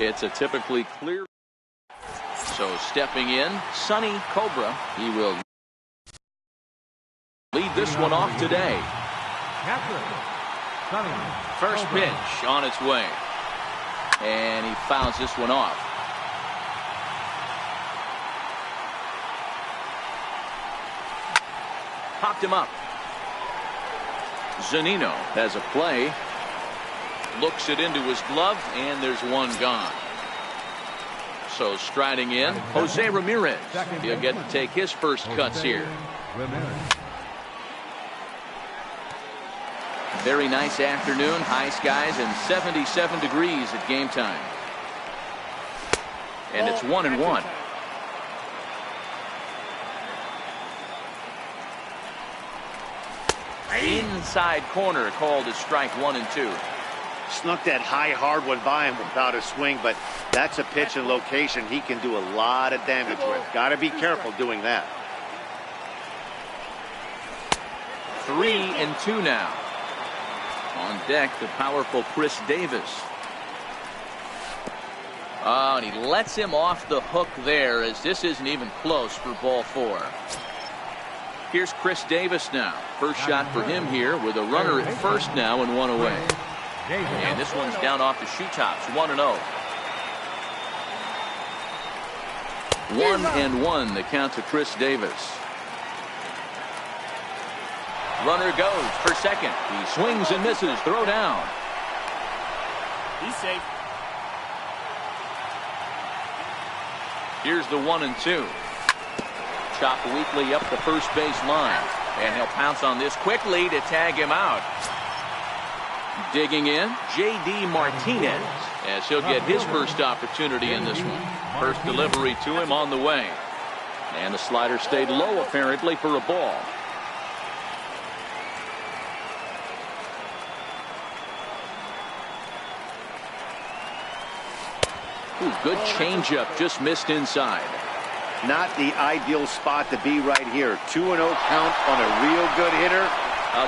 It's a typically clear. So stepping in, Sonny Cobra. He will lead this one off today. First pitch on its way. And he fouls this one off. Popped him up. Zunino has a play. Looks it into his glove, and there's one gone. So striding in, Jose Ramirez. He'll get to take his first cuts here. Very nice afternoon, high skies and 77 degrees at game time. And it's 1-1. Inside corner called as strike 1 and 2. Snuck that high hard one by him without a swing, but that's a pitch and location he can do a lot of damage with. Got to be careful doing that. 3-2 now. On deck, the powerful Chris Davis. Oh, and he lets him off the hook there, as this isn't even close for ball 4. Here's Chris Davis now. First shot for him here with a runner at first now and one away. And this one's down off the shoe tops, 1-0. 1-1 the count to Chris Davis. Runner goes for second. He swings and misses. Throw down. He's safe. Here's the 1-2. Chop weakly up the first base line. And he'll pounce on this quickly to tag him out. Digging in, J.D. Martinez, as he'll get his first opportunity in this one. First delivery to him on the way. And the slider stayed low apparently for a ball. Ooh, good changeup, just missed inside. Not the ideal spot to be right here. 2-0 count on a real good hitter.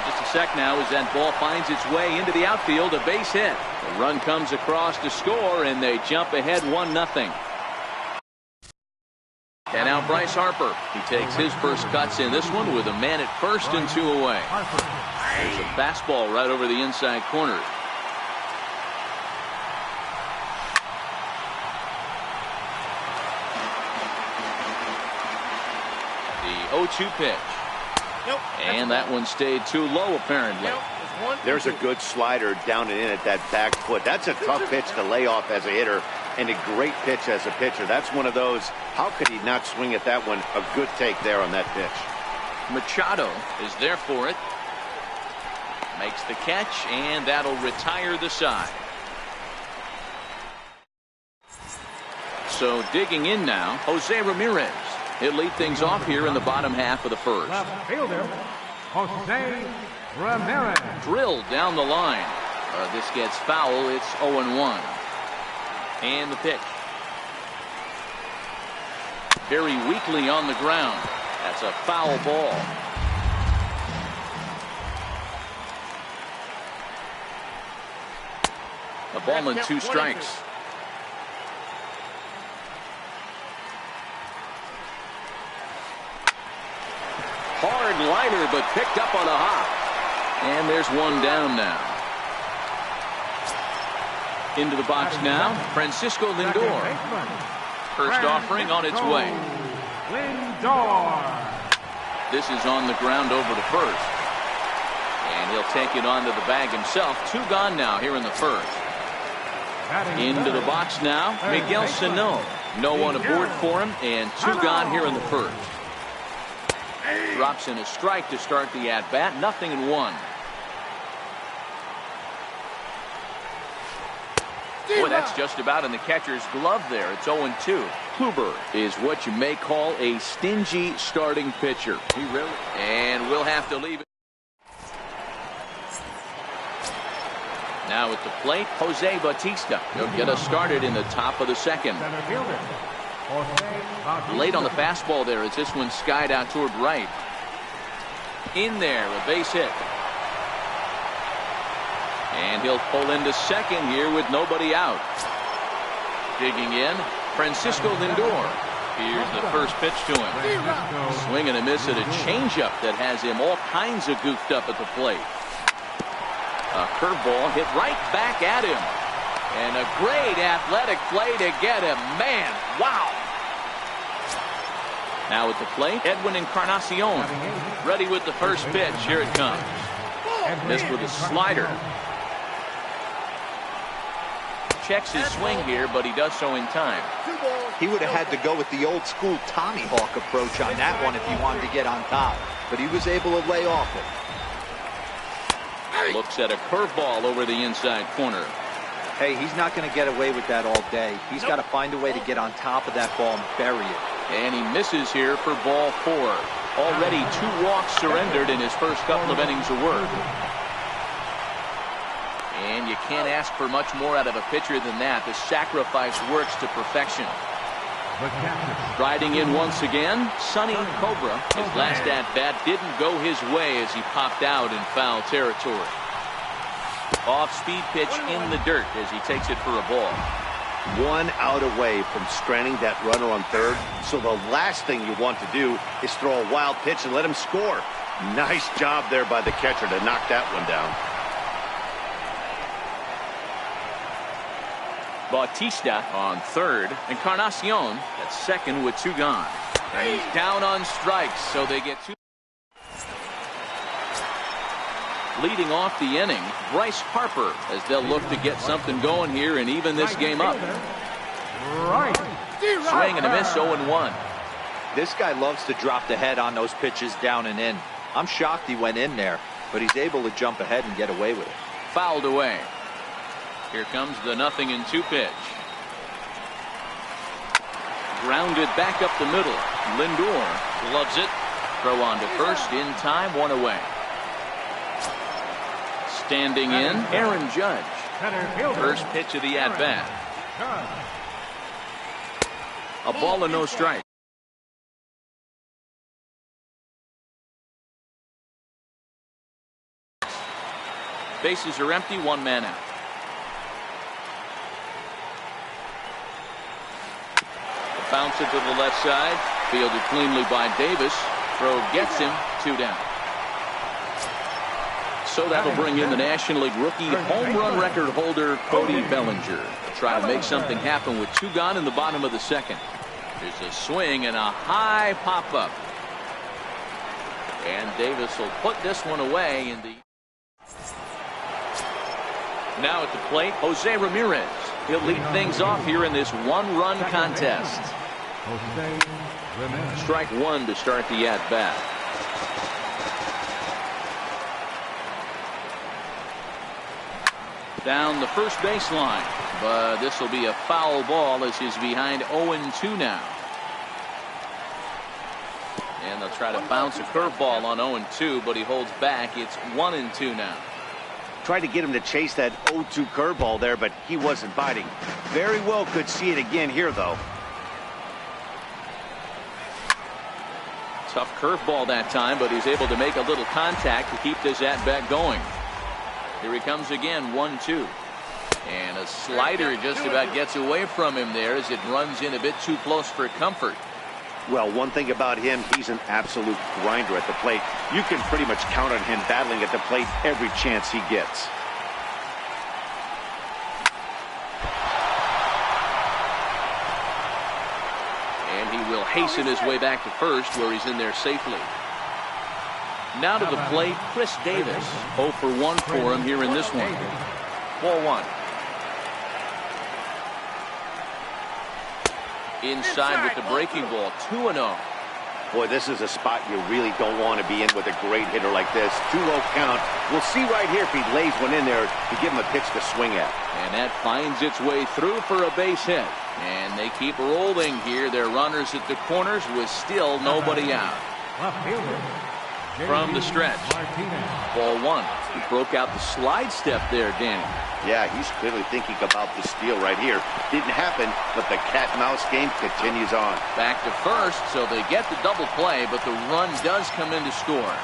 Just a sec now as that ball finds its way into the outfield, a base hit. The run comes across to score, and they jump ahead 1-0. And now Bryce Harper. He takes his first cuts in this one with a man at first and 2 away. There's a fastball right over the inside corner. The 0-2 pitch. And that one stayed too low apparently. There's a good slider down and in at that back foot. That's a tough pitch to lay off as a hitter, and a great pitch as a pitcher. That's one of those, how could he not swing at that one? A good take there on that pitch. Machado is there for it. Makes the catch, and that'll retire the side. So digging in now, Jose Ramirez. He'll lead things off here in the bottom half of the first. Left fielder, Jose Ramirez. Drilled down the line. This gets foul. It's 0-1. And the pitch. Very weakly on the ground. That's a foul ball. A ball and 2 strikes. Hard liner, but picked up on a hop. And there's one down now. Into the box now, Francisco Lindor. First offering on its way. Lindor. This is on the ground over to first. And he'll take it onto the bag himself. 2 gone now here in the first. Into the box now, Miguel Sano. No one aboard for him, and 2 gone here in the first. Drops in a strike to start the at-bat. 0-1. Boy, that's just about in the catcher's glove there. It's 0-2. Kluber is what you may call a stingy starting pitcher. He really. And we'll have to leave it. Now at the plate, Jose Bautista. He'll get us started in the top of the second. Late on the fastball there as this one skied out toward right. In there, a base hit. And he'll pull into second here with nobody out. Digging in, Francisco Lindor. Here's the first pitch to him. Swing and a miss at a changeup that has him all kinds of goofed up at the plate. A curveball hit right back at him. And a great athletic play to get him. Man, wow. Now at the plate, Edwin Encarnacion. Ready with the first pitch. Here it comes. Missed with a slider. Checks his swing here, but he does so in time. He would have had to go with the old school Tommy Hawk approach on that one if he wanted to get on top, but he was able to lay off it. Looks at a curveball over the inside corner. Hey, he's not going to get away with that all day. He's got to find a way to get on top of that ball and bury it. And he misses here for ball 4. Already 2 walks surrendered in his first couple of innings of work. And you can't ask for much more out of a pitcher than that. The sacrifice works to perfection. Riding in once again, Sonny Cobra. His last at-bat didn't go his way as he popped out in foul territory. Off-speed pitch in the dirt as he takes it for a ball. 1 out away from stranding that runner on third. So the last thing you want to do is throw a wild pitch and let him score. Nice job there by the catcher to knock that one down. Bautista on third. Encarnacion at second with 2 gone. And he's down on strikes, so they get 2. Leading off the inning, Bryce Harper, as they'll look to get something going here and even this game up. Swing and a miss, 0-1. This guy loves to drop the head on those pitches down and in. I'm shocked he went in there, but he's able to jump ahead and get away with it. Fouled away. Here comes the 0-2 pitch. Grounded back up the middle. Lindor loves it. Throw on to first in time, 1 away. Standing in, Aaron Judge. First pitch of the at-bat. A ball and no strike. Bases are empty, 1 man out. Bounce it to the left side. Fielded cleanly by Davis. Throw gets him. 2 down. So that'll bring in the National League rookie home run record holder Cody Bellinger. Try to make something happen with 2 gone in the bottom of the second. There's a swing and a high pop-up. And Davis will put this one away in the... Now at the plate, Jose Ramirez. He'll lead things off here in this 1-run contest. Strike 1 to start the at-bat. Down the first baseline, but this will be a foul ball as he's behind 0-2 now. And they'll try to bounce a curveball on 0-2, but he holds back. It's 1-2 now. Tried to get him to chase that 0-2 curveball there, but he wasn't biting. Very well could see it again here, though. Tough curveball that time, but he's able to make a little contact to keep this at-bat going. Here he comes again, 1-2. And a slider just about gets away from him there as it runs in a bit too close for comfort. Well, one thing about him, he's an absolute grinder at the plate. You can pretty much count on him battling at the plate every chance he gets. And he will hasten his way back to first, where he's in there safely. Now to the plate, Chris Davis. 0 for 1 for him here in this one. Ball 1. Inside with the breaking ball, 2-0. Boy, this is a spot you really don't want to be in with a great hitter like this. 2-0 count. We'll see right here if he lays one in there to give him a pitch to swing at. And that finds its way through for a base hit. And they keep rolling here. Their runners at the corners with still nobody out. from the stretch. Ball one. He broke out the slide step there, Danny. Yeah, he's clearly thinking about the steal right here. Didn't happen, but the cat-mouse game continues on. Back to first, so they get the double play, but the run does come in to score.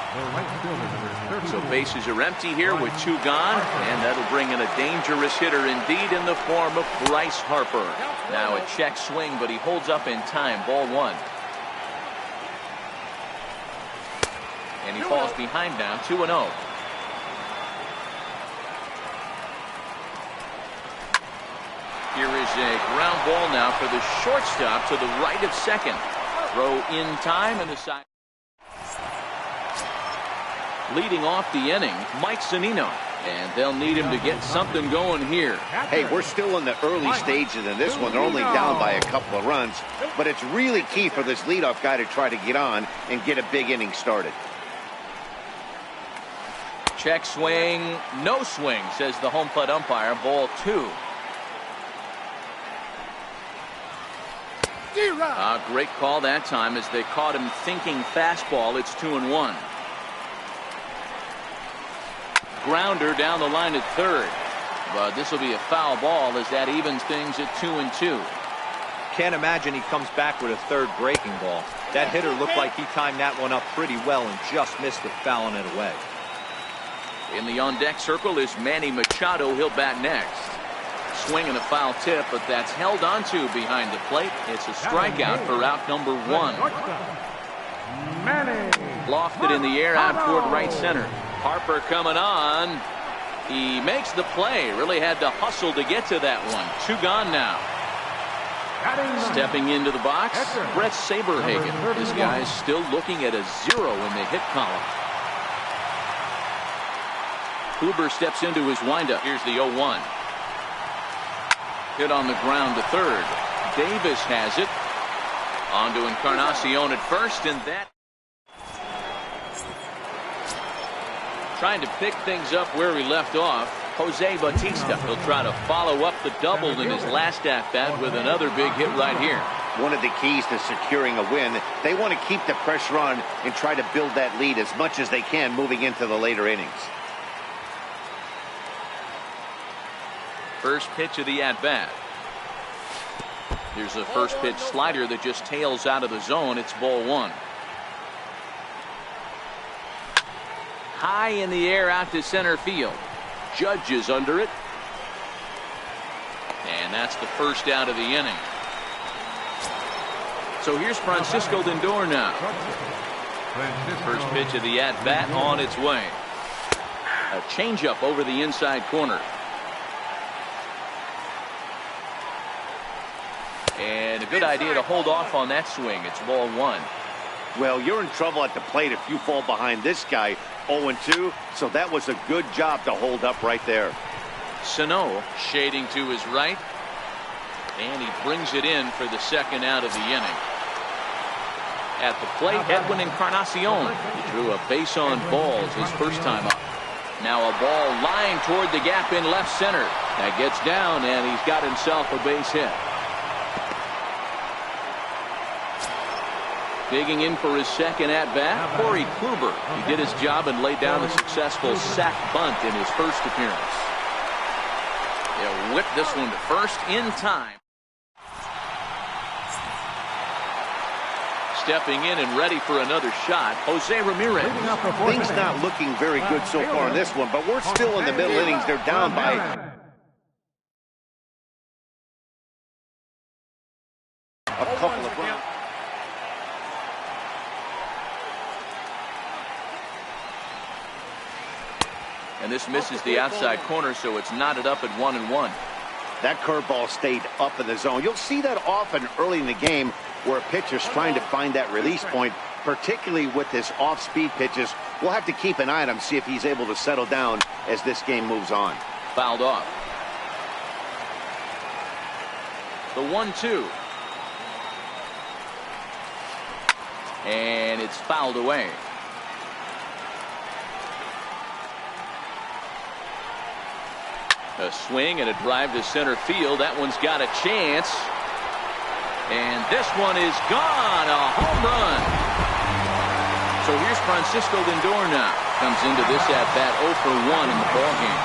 So bases are empty here with two gone, and that'll bring in a dangerous hitter indeed in the form of Bryce Harper. Now a check swing, but he holds up in time. Ball one. And he falls behind now, 2-0. Here is a ground ball now for the shortstop to the right of second. Throw in time and the side. Leading off the inning, Mike Zunino. And they'll need him to get something going here. Hey, we're still in the early stages of this one. They're only down by a couple of runs. But it's really key for this leadoff guy to try to get on and get a big inning started. Check swing, no swing, says the home plate umpire. Ball two. Great call that time as they caught him thinking fastball. It's 2-1. Grounder down the line at third. But this will be a foul ball as that evens things at 2-2. Can't imagine he comes back with a third breaking ball. That hitter looked like he timed that one up pretty well and just missed it, fouling it away. In the on-deck circle is Manny Machado. He'll bat next. Swing and a foul tip, but that's held onto behind the plate. It's a strikeout for out number one. Lofted in the air out toward right center. Harper coming on. He makes the play. Really had to hustle to get to that one. Two gone now. Stepping into the box, Brett Saberhagen. This guy's still looking at a 0 in the hit column. Kluber steps into his windup. Here's the 0-1. Hit on the ground to third. Davis has it. On to Encarnacion at first, and that. Trying to pick things up where he left off. Jose Bautista. He'll try to follow up the double in his last at-bat with another big hit right here. One of the keys to securing a win, they want to keep the pressure on and try to build that lead as much as they can moving into the later innings. First pitch of the at-bat. Here's a first pitch slider that just tails out of the zone. It's ball one. High in the air out to center field. Judge is under it. And that's the first out of the inning. So here's Francisco Lindor now. First pitch of the at-bat on its way. A changeup over the inside corner. And a good idea to hold off on that swing. It's ball one. Well, you're in trouble at the plate if you fall behind this guy 0-2. So that was a good job to hold up right there. Sano shading to his right. And he brings it in for the second out of the inning. At the plate, Edwin Encarnacion. He drew a base on balls his first time up. Now a ball lined toward the gap in left center. That gets down, and he's got himself a base hit. Digging in for his second at-bat, Corey Kluber. He did his job and laid down a successful sac bunt in his first appearance. They'll whip this one to first in time. Stepping in and ready for another shot, Jose Ramirez. Things not looking very good so far in this one, but we're still in the middle innings. They're down by a couple of runs. And this misses the outside corner, so it's knotted up at 1-1. That curveball stayed up in the zone. You'll see that often early in the game where a pitcher's trying to find that release point, particularly with his off-speed pitches. We'll have to keep an eye on him, see if he's able to settle down as this game moves on. Fouled off. The 1-2. And it's fouled away. A swing and a drive to center field. That one's got a chance. And this one is gone. A home run. So here's Francisco Lindor now. Comes into this at-bat 0 for 1 in the ballgame.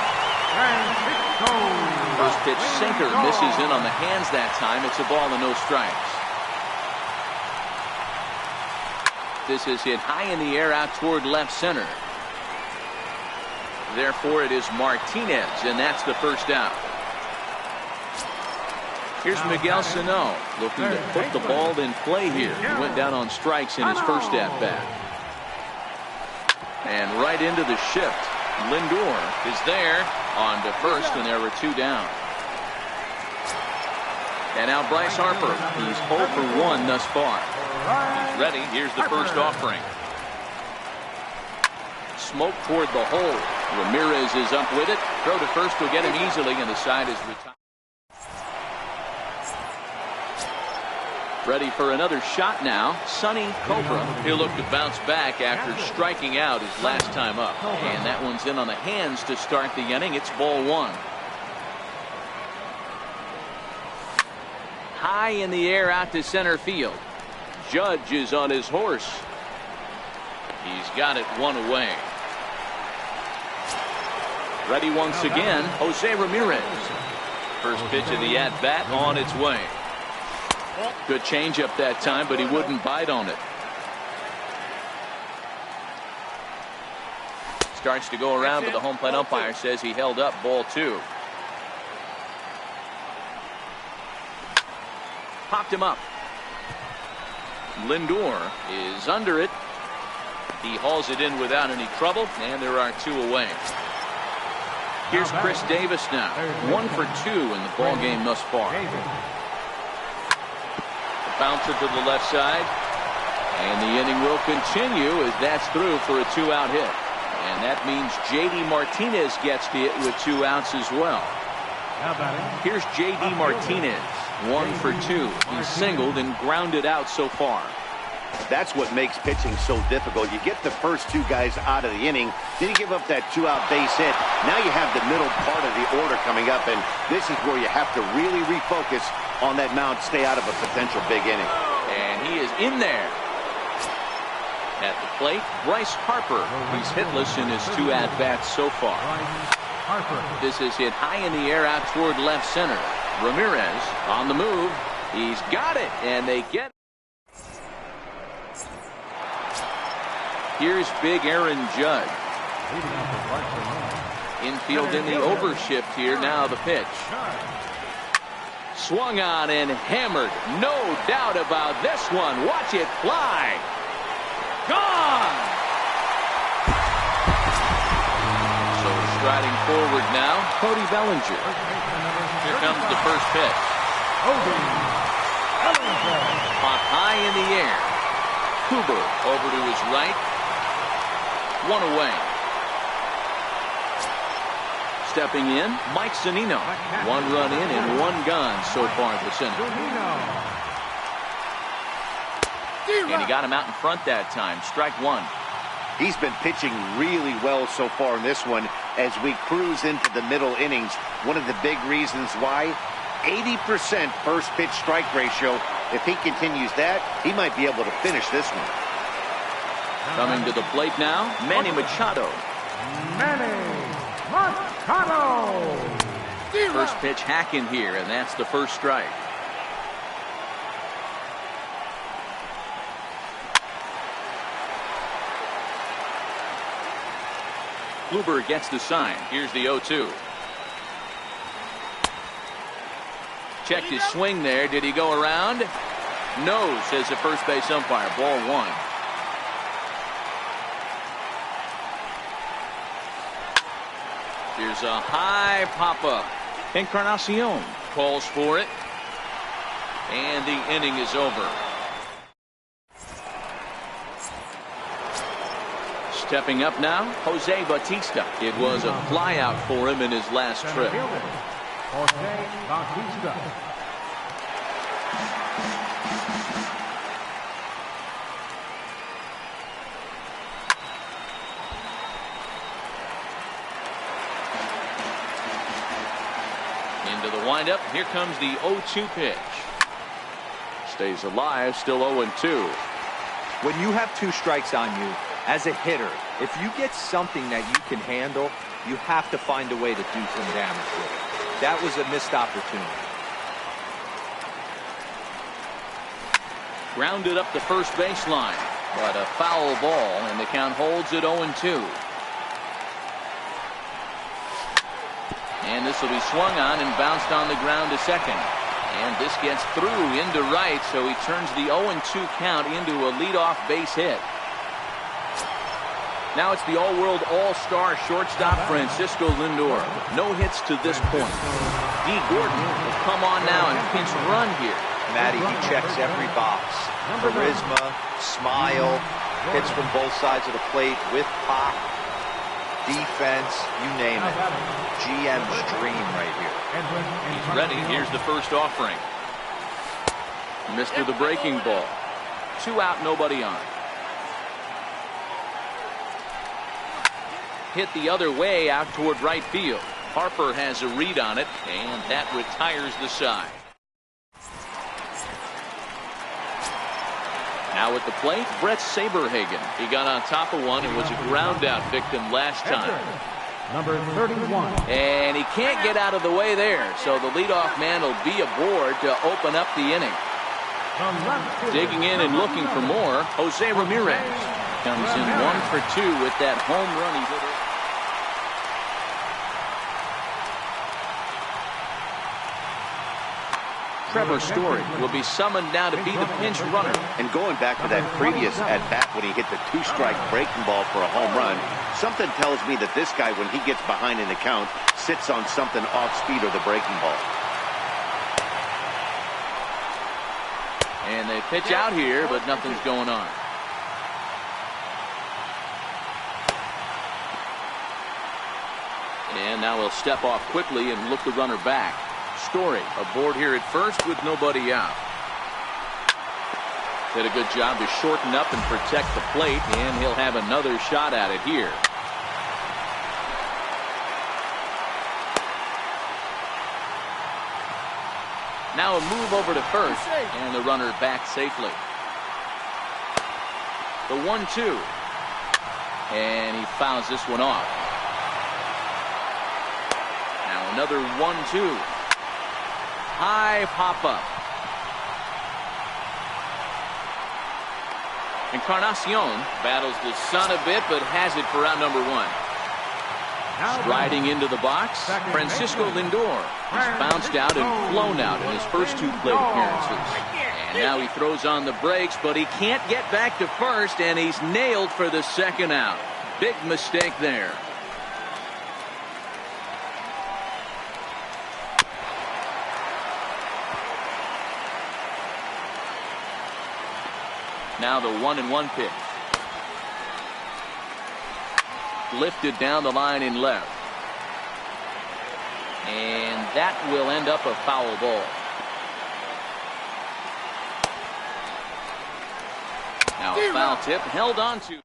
First pitch sinker misses in on the hands that time. It's a ball and no strikes. This is hit high in the air out toward left center. Therefore, it is Martinez, and that's the first out. Here's Miguel Sano looking to put the ball in play here. He went down on strikes in his first at-bat. And right into the shift. Lindor is there on to first, and there were 2 down. And now Bryce Harper. He's 0 for 1 thus far. He's ready. Here's the first offering. Smoke toward the hole. Ramirez is up with it. Throw to first will get him easily, and the side is retired. Ready for another shot now. Sonny Cobra. He'll look to bounce back after striking out his last time up. And that one's in on the hands to start the inning. It's ball 1. High in the air out to center field. Judge is on his horse. He's got it 1 away. Ready once again, Jose Ramirez. First pitch of the at-bat on its way. Good changeup that time, but he wouldn't bite on it. Starts to go around, but the home plate umpire says he held up ball 2. Popped him up. Lindor is under it. He hauls it in without any trouble, and there are 2 away. Here's Chris Davis now. 1 for 2 in the ball game thus far. Bouncer to the left side, and the inning will continue as that's through for a 2-out hit. And that means J.D. Martinez gets the hit with 2 outs as well. Here's J.D. Martinez. 1 for 2. He's singled and grounded out so far. That's what makes pitching so difficult. You get the first 2 guys out of the inning, then you give up that 2-out base hit. Now you have the middle part of the order coming up, and this is where you have to really refocus on that mound, stay out of a potential big inning. And he is in there. At the plate, Bryce Harper. He's hitless in his 2 at-bats so far. This is hit high in the air out toward left center. Ramirez on the move. He's got it, and they get it. Here's big Aaron Judge. Infield in the overshift here. Now the pitch. Swung on and hammered. No doubt about this one. Watch it fly. Gone. So striding forward now, Cody Bellinger. Here comes the first pitch. Popped high in the air. Huber over to his right. 1 away. Stepping in, Mike Zunino. 1 run in and 1 gone so far this inning. And he got him out in front that time. Strike 1. He's been pitching really well so far in this one as we cruise into the middle innings. One of the big reasons why, 80% first pitch strike ratio. If he continues that, he might be able to finish this one. Coming to the plate now, Manny Machado. First pitch hacking here, and that's the first strike. Kluber gets the sign. Here's the 0-2. Checked his swing there. Did he go around? No, says the first base umpire. Ball 1. Here's a high pop-up. Encarnacion calls for it. And the inning is over. Stepping up now, Jose Bautista. It was a flyout for him in his last trip. Jose Bautista. Into the windup. Here comes the 0-2 pitch. Stays alive. Still 0-2. When you have 2 strikes on you, As a hitter, if you get something that you can handle, you have to find a way to do some damage with it. That was a missed opportunity. Grounded up the first baseline, but a foul ball, and the count holds at 0-2. And this will be swung on and bounced on the ground to second. And this gets through into right, so he turns the 0-2 count into a leadoff base hit. Now it's the all-world all-star shortstop Francisco Lindor. No hits to this point. D. Gordon will come on now and pinch run here. Matty, he checks every box. Charisma, smile, hits from both sides of the plate with pop, defense, you name it. GM's dream right here. He's ready. Here's the first offering. Missed with a breaking ball. 2 out, nobody on. Hit the other way out toward right field. Harper has a read on it, and that retires the side. Now at the plate, Brett Saberhagen. He got on top of one and was a ground out victim last time. Number 31. And he can't get out of the way there, so the leadoff man will be aboard to open up the inning. Digging in and looking for more, Jose Ramirez comes in 1 for 2 with that home run he hit. Trevor Story will be summoned now to be the pinch runner. And going back to that previous at-bat when he hit the 2-strike breaking ball for a home run, something tells me that this guy, when he gets behind in the count, sits on something off-speed or the breaking ball. And they pitch out here, but nothing's going on. And now he'll step off quickly and look the runner back. Story aboard here at first with nobody out. Did a good job to shorten up and protect the plate, and he'll have another shot at it here. Now a move over to first, and the runner back safely. The 1-2. And he fouls this one off. Now another 1-2. High pop-up. Encarnacion battles the sun a bit, but has it for out number 1. Striding into the box, Francisco Lindor. He's bounced out and flown out in his first 2 plate appearances. And now he throws on the brakes, but he can't get back to first, and he's nailed for the second out. Big mistake there. Now the 1-1 pitch. Lifted down the line in left. And that will end up a foul ball. Now a foul tip held on to.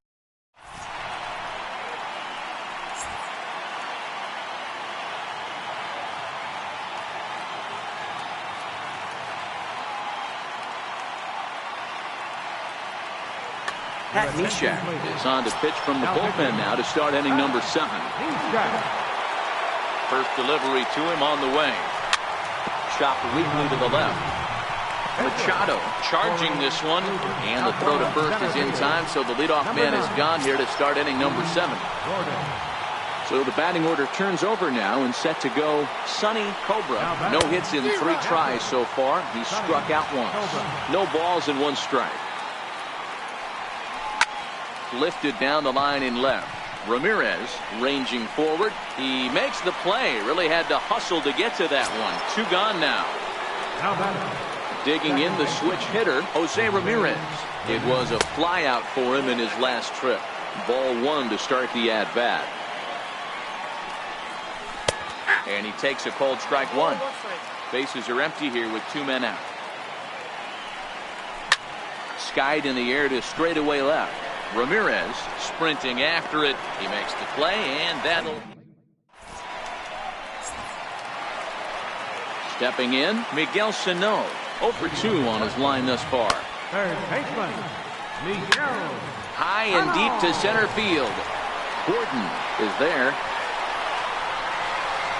Pat Neshek is on to pitch from the bullpen now to start inning number 7. First delivery to him on the way. Chopped weakly to the left. Machado charging this one, and the throw to first is in time, so the leadoff man is gone here to start inning number 7. So the batting order turns over now and set to go Sonny Cobra. No hits in 3 tries so far. He struck out once. No balls and 1 strike. Lifted down the line in left. Ramirez ranging forward. He makes the play. Really had to hustle to get to that one. 2 gone now. Digging in the switch hitter, Jose Ramirez. It was a fly out for him in his last trip. Ball 1 to start the at-bat. And he takes a cold strike 1. Bases are empty here with 2 men out. Skied in the air to straightaway left. Ramirez sprinting after it. He makes the play, and that'll. Stepping in, Miguel Sano. 0 for 2 on his line thus far. Third baseman, Miguel High and deep to center field. Gordon is there.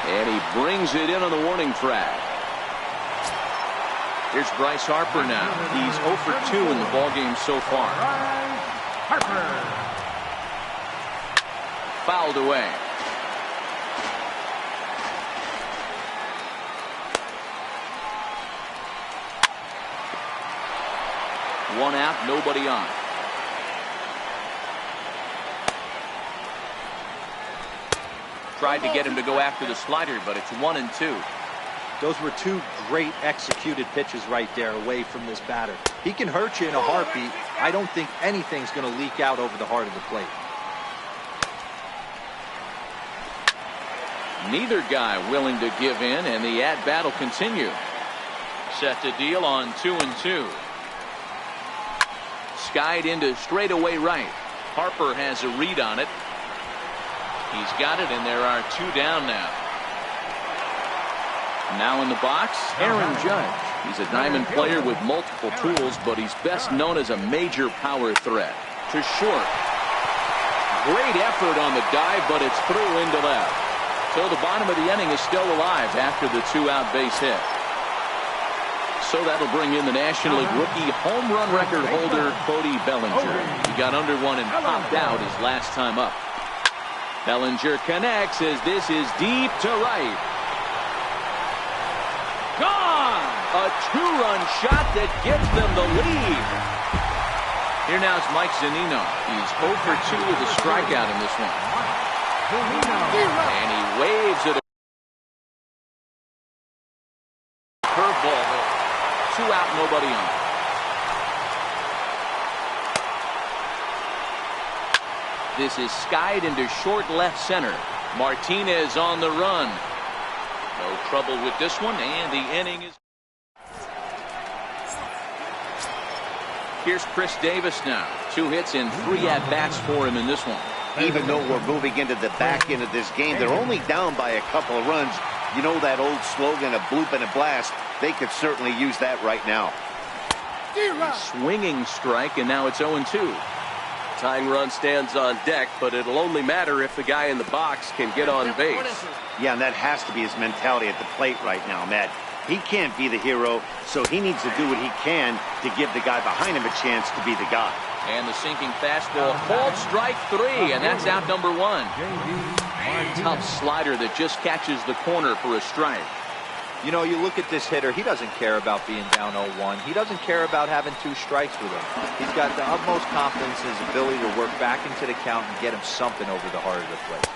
And he brings it in on the warning track. Here's Bryce Harper now. He's 0 for 2 in the ballgame so far. Harper. Fouled away. One out, nobody on. Tried to get him to go after the slider, but it's 1-2. Those were two great executed pitches right there away from this batter. He can hurt you in a heartbeat. I don't think anything's going to leak out over the heart of the plate. Neither guy willing to give in, and the at-bat will continue. Set to deal on 2-2. Skied into straightaway right. Harper has a read on it. He's got it, and there are 2 down now. Now in the box, Aaron Judge. He's a diamond player with multiple tools, but he's best known as a major power threat. To short. Great effort on the dive, but it's through into left. So the bottom of the inning is still alive after the 2-out base hit. So that'll bring in the National League rookie home run record holder, Cody Bellinger. He got under one and popped out his last time up. Bellinger connects as this is deep to right. Gone! A 2-run shot that gives them the lead. Here now is Mike Zunino. He's 0 for 2 with a strikeout in this one. And he waves it. Curveball. 2 out, nobody on. This is skied into short left center. Martinez on the run. No trouble with this one, and the inning is. Here's Chris Davis now. 2 hits and 3 at-bats for him in this one. Even though we're moving into the back end of this game, they're only down by a couple of runs. You know that old slogan, a bloop and a blast. They could certainly use that right now. Swinging strike, and now it's 0-2. Tying run stands on deck, but it'll only matter if the guy in the box can get on base. Yeah, and that has to be his mentality at the plate right now, Matt. He can't be the hero, so he needs to do what he can to give the guy behind him a chance to be the guy. And the sinking fastball, called strike 3, and that's out number 1. Tough slider that just catches the corner for a strike. You know, you look at this hitter, he doesn't care about being down 0-1. He doesn't care about having 2 strikes with him. He's got the utmost confidence in his ability to work back into the count and get him something over the heart of the plate.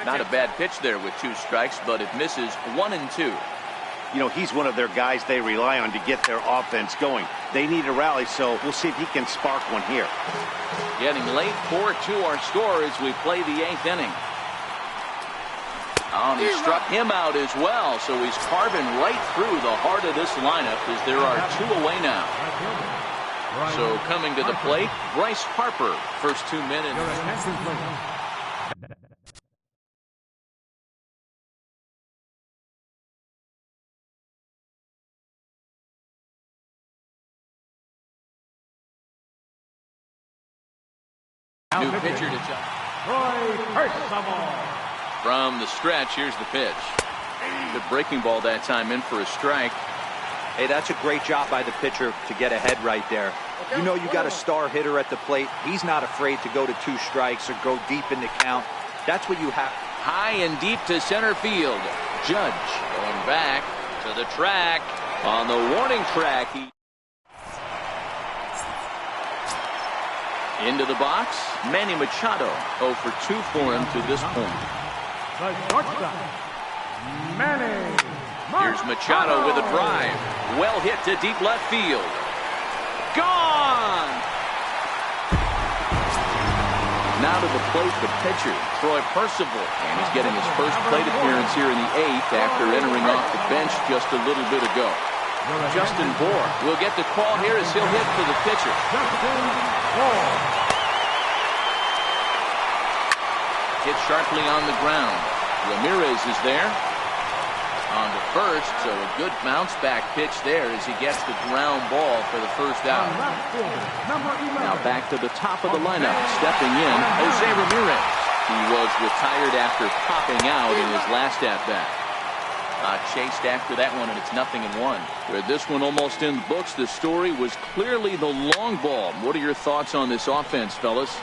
Not a bad pitch there with 2 strikes, but it misses 1-2. You know, he's one of their guys they rely on to get their offense going. They need a rally, so we'll see if he can spark one here. Getting late, 4-2 our score as we play the 8th inning. Oh, he struck him out as well, so he's carving right through the heart of this lineup as there are 2 away now. So coming to the plate, Bryce Harper, first 2 minutes. New pitcher to jump. From the stretch, here's the pitch. Good breaking ball that time, in for a strike. Hey, that's a great job by the pitcher to get ahead right there. You know you got a star hitter at the plate. He's not afraid to go to 2 strikes or go deep in the count. That's what you have. High and deep to center field. Judge going back to the track. On the warning track, he into the box. Manny Machado 0 for 2 for him to this point. The shortstop, Manny Here's Machado with a drive. Well hit to deep left field. Gone! Now to the plate, the pitcher, Troy Percival. And he's getting his first plate appearance here in the 8th after entering off the bench just a little bit ago. Justin Bour will get the call here as he'll hit for the pitcher. Hit sharply on the ground. Ramirez is there. On to first, so a good bounce-back pitch there as he gets the ground ball for the first out. Now back to the top of the lineup, stepping in, Jose Ramirez. He was retired after popping out in his last at-bat. Chased after that one, and it's 0-1. With this one almost in the books, the story was clearly the long ball. What are your thoughts on this offense, fellas?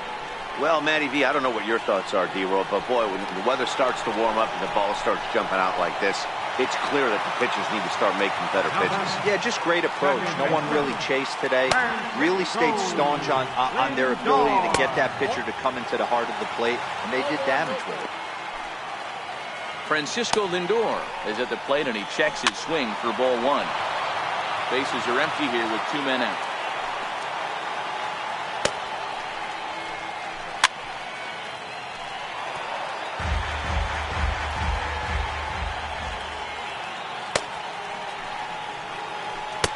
Well, Matty V, I don't know what your thoughts are, D-Roll, but boy, when the weather starts to warm up and the ball starts jumping out like this, it's clear that the pitchers need to start making better pitches. Yeah, just great approach. No one really chased today. Really stayed staunch on their ability to get that pitcher to come into the heart of the plate, and they did damage with it. Francisco Lindor is at the plate, and he checks his swing for ball one. Bases are empty here with 2 men out.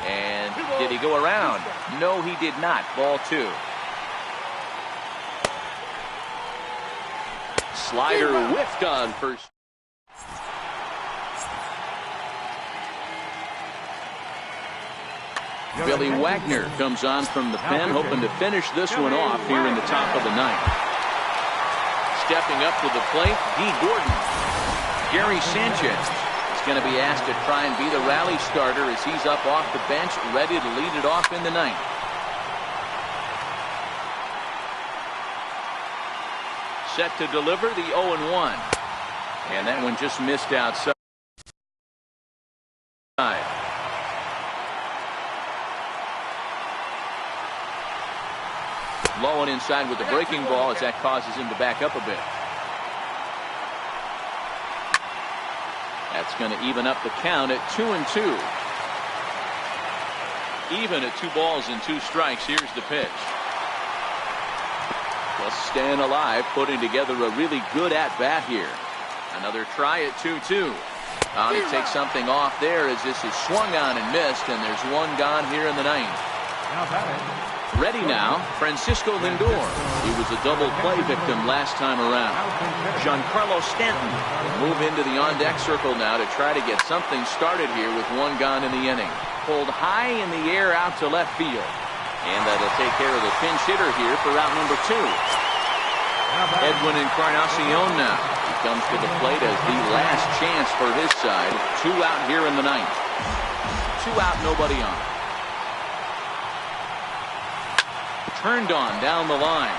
And did he go around? No, he did not. Ball 2. Slider whiffed on first. Billy Wagner comes on from the pen, hoping to finish this one off here in the top of the ninth. Stepping up to the plate, D. Gordon. Gary Sanchez is going to be asked to try and be the rally starter as he's up off the bench, ready to lead it off in the ninth. Set to deliver the 0-1. And that one just missed outside. Low and inside with the breaking ball as that causes him to back up a bit. That's going to even up the count at 2-2. Even at 2 balls and 2 strikes. Here's the pitch. Just staying alive, putting together a really good at-bat here. Another try at 2-2. He takes something off there as this is swung on and missed, and there's one gone here in the ninth. Ready now, Francisco Lindor. He was a double play victim last time around. Giancarlo Stanton will move into the on-deck circle now to try to get something started here with 1 gone in the inning. Pulled high in the air out to left field. And that'll take care of the pinch hitter here for out number 2. Edwin Encarnacion now. He comes to the plate as the last chance for his side. 2 out here in the ninth. 2 out, nobody on. Turned on down the line.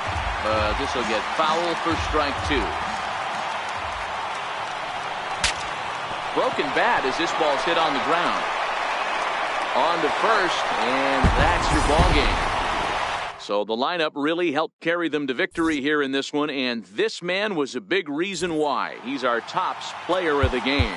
This will get foul for strike 2. Broken bat as this ball's hit on the ground. On to first, and that's your ball game. So the lineup really helped carry them to victory here in this one, and this man was a big reason why. He's our tops player of the game.